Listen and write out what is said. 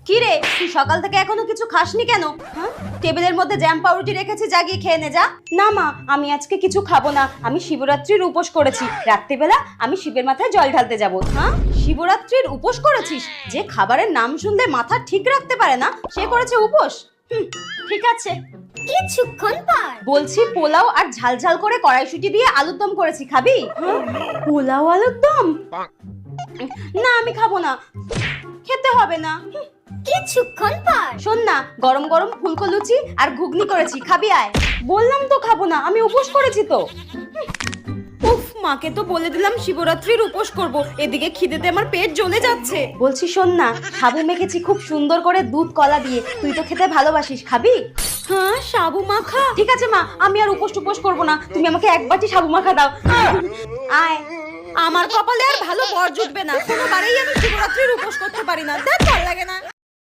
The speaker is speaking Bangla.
কি রে, তুই সকাল থেকে এখনো কিছু খাসনি কেন? হ্যাঁ, টেবিলের মধ্যে জ্যাম পাউরুটি রেখেছি, জাগিয়ে খেয়ে নে যা। না মা, আমি আজকে কিছু খাবো না, আমি শিবরাত্রির উপোস করেছি। রাত্রিবেলা আমি শিবের মাথায় জল ঢালতে যাব। হ্যাঁ, শিবরাত্রির উপোস করেছিস? যে খাবারের নাম শুনলে মাথা ঠিক রাখতে পারে না সে করেছে উপোস। ঠিক আছে, কিছুক্ষণ পর বলছি পোলাও আর ঝাল ঝাল করে কড়াইশুঁটি দিয়ে আলুর দম করেছি, খাবি? পোলাও আলুর দম? না আমি খাবো না, খেতে হবে না। কিছুক্ষণ পর শোন না, গরম গরম ফুলকো লুচি আর ঘুগনি করেছি, খাবি আয়। বললাম তো খাবো না, আমি উপোস করেছি তো। উফ, মাকে তো বলে দিলাম শিবরাত্রির উপোস করব, এদিকে খিদেতে আমার পেট জ্বলে যাচ্ছে। বলছি শোন না, সাবু মেখেছি খুব সুন্দর করে দুধ কলা দিয়ে, তুই তো খেতে ভালোবাসিস, খাবি? হ্যাঁ, সাবু মাখা? ঠিক আছে মা, আমি আর উপোস টুপোস করবো না, তুমি আমাকে এক বাটি সাবু মাখা দাও। আয়। আমার কপালে আর ভালো বর জুটবে না, কোনোবারেই আমি শিবরাত্রির উপোস করতে পারি না, দেখ ভালো লাগে না।